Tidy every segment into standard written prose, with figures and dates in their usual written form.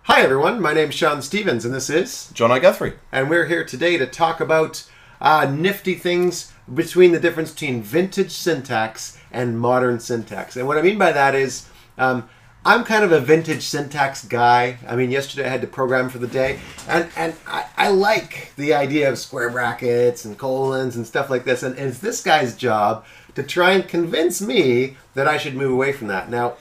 Hi everyone, my name's Sean Stevens and this is John Guthrie. And we're here today to talk about nifty things between the difference between vintage syntax and modern syntax. And what I mean by that is I'm kind of a vintage syntax guy. I mean, yesterday I had to program for the day and I like the idea of square brackets and colons and stuff like this. And it's this guy's job to try and convince me that I should move away from that. Now,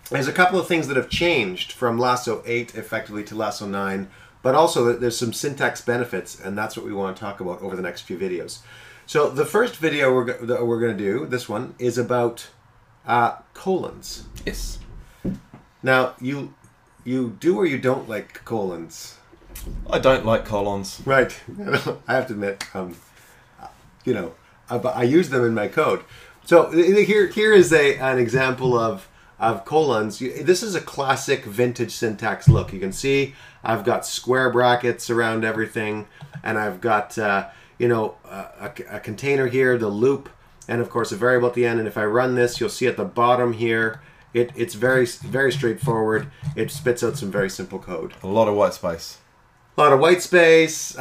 there's a couple of things that have changed from Lasso 8 effectively to Lasso 9, but also there's some syntax benefits, and that's what we want to talk about over the next few videos. So the first video that we're going to do, this one, is about colons. Yes. Now, you do or you don't like colons? I don't like colons. Right. I have to admit, you know, I use them in my code. So here is an example of colons. This is a classic vintage syntax look. You can see I've got square brackets around everything, and I've got you know, a container here, the loop, and of course a variable at the end. And if I run this, you'll see at the bottom here, it's very straightforward. It spits out some very simple code. A lot of white space. A lot of white space.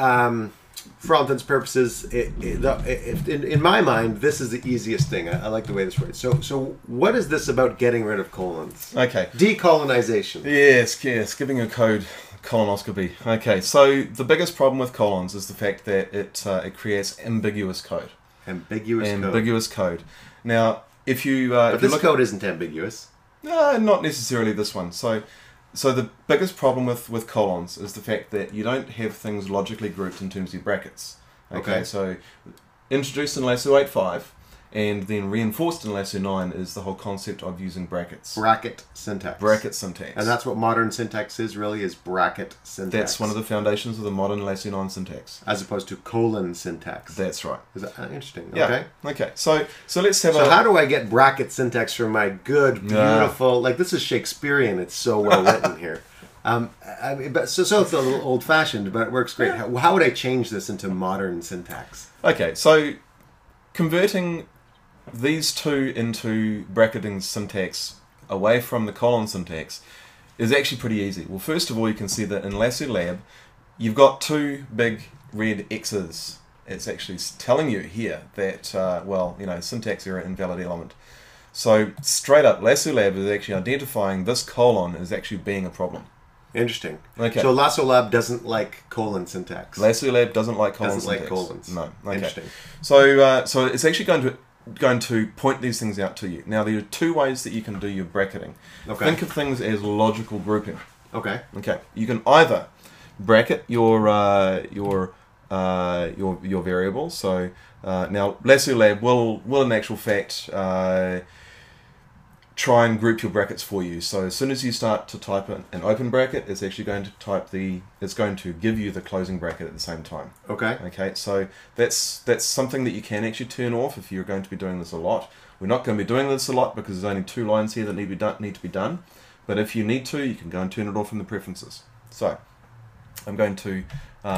For all intents and purposes, in my mind, this is the easiest thing. I like the way this works. So what is this about getting rid of colons? Okay. Decolonization. Yes, giving a code colonoscopy. Okay, so the biggest problem with colons is the fact that it creates ambiguous code. Ambiguous code. Now, if you but this code isn't ambiguous. No, not necessarily this one. So the biggest problem with colons is the fact that you don't have things logically grouped in terms of brackets. Okay, so introduced in Lasso 8.5 and then reinforced in Lasso 9 is the whole concept of using brackets. Bracket syntax. Bracket syntax. And that's what modern syntax is, really, is bracket syntax. That's one of the foundations of the modern Lasso 9 syntax. As opposed to colon syntax. That's right. Is that interesting? Yeah. Okay. Okay. So let's have So how do I get bracket syntax from my good, beautiful, like this is Shakespearean, it's so well written here. I mean, but so it's a little old-fashioned, but it works great. Yeah. How would I change this into modern syntax? Okay, so converting these two into bracketing syntax away from the colon syntax is actually pretty easy. Well, first of all, you can see that in Lasso Lab, you've got two big red X's. It's actually telling you here that, well, you know, syntax error, invalid element. So straight up, Lasso Lab is actually identifying this colon as actually being a problem. Interesting. Okay. So Lasso Lab doesn't like colon syntax. Lasso Lab doesn't like colon syntax. Like colons. No. Okay. Interesting. So it's actually going to point these things out to you. Now there are two ways that you can do your bracketing. Okay. Think of things as logical grouping. Okay. Okay. You can either bracket your variable. So now Lasso Lab will in actual fact try and group your brackets for you. So as soon as you start to type an open bracket, it's actually going to it's going to give you the closing bracket at the same time. Okay. Okay. So that's something that you can actually turn off if you're going to be doing this a lot. We're not going to be doing this a lot because there's only two lines here that need to be done. But if you need to, you can go and turn it off in the preferences. So I'm going to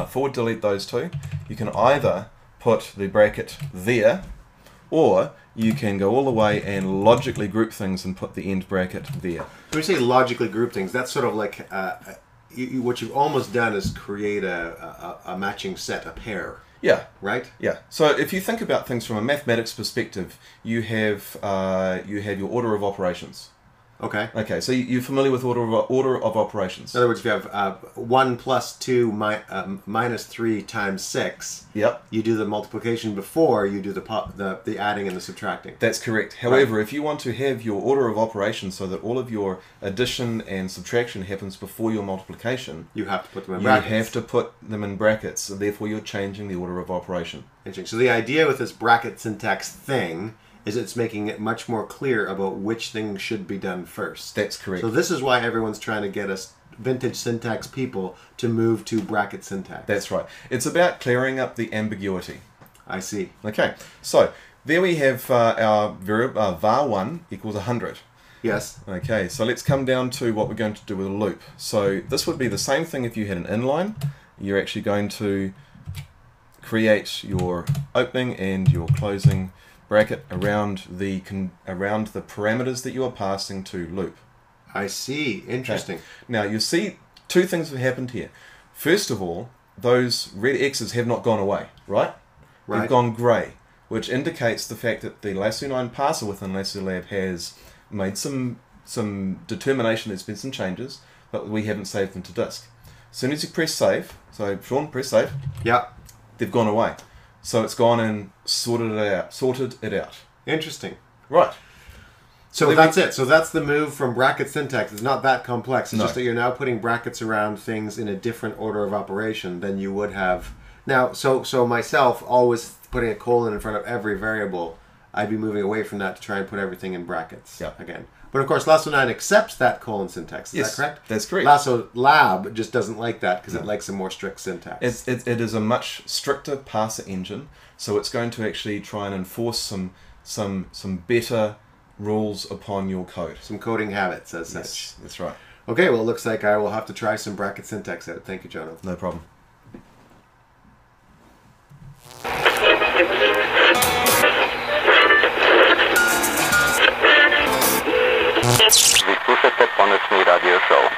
forward delete those two. You can either put the bracket there, or you can go all the way and logically group things and put the end bracket there. When you say logically group things, that's sort of like what you've almost done is create a matching set, a pair. Yeah. Right? Yeah. So if you think about things from a mathematics perspective, you have your order of operations. Okay. Okay, so you're familiar with order of operations. In other words, if you have 1 plus 2 minus 3 times 6, yep, you do the multiplication before you do the adding and the subtracting. That's correct. However, if you want to have your order of operations so that all of your addition and subtraction happens before your multiplication, you have to put them in brackets. You have to put them in brackets, so therefore you're changing the order of operation. Interesting. So the idea with this bracket syntax thing is it's making it much more clear about which things should be done first. That's correct. So this is why everyone's trying to get us vintage syntax people to move to bracket syntax. That's right. It's about clearing up the ambiguity. I see. Okay, so there we have our variable var1 equals 100. Yes. Okay, so let's come down to what we're going to do with a loop. So this would be the same thing if you had an inline. You're actually going to create your opening and your closing bracket around the parameters that you are passing to loop. I see. Interesting. Okay. Now you see two things have happened here. First of all, those red X's have not gone away, right? They've gone grey, which indicates the fact that the Lasso 9 parser within Lasso Lab has made some determination. There's been some changes, but we haven't saved them to disk. As soon as you press save, so Sean, press save. Yeah. They've gone away. So it's gone and sorted it out. Interesting. Right. So that's it. So that's the move from bracket syntax. It's not that complex. It's just that you're now putting brackets around things in a different order of operation than you would have. Now, so myself, always putting a colon in front of every variable, I'd be moving away from that to try and put everything in brackets again. But of course, Lasso 9 accepts that colon syntax. Is that correct? That's correct. Lasso Lab just doesn't like that because it likes a more strict syntax. It is a much stricter parser engine, so it's going to actually try and enforce some better rules upon your code. Some coding habits as such. Yes, that's right. Okay, well, it looks like I will have to try some bracket syntax out. Thank you, Jono. No problem. Вы слушаете по Radio Show.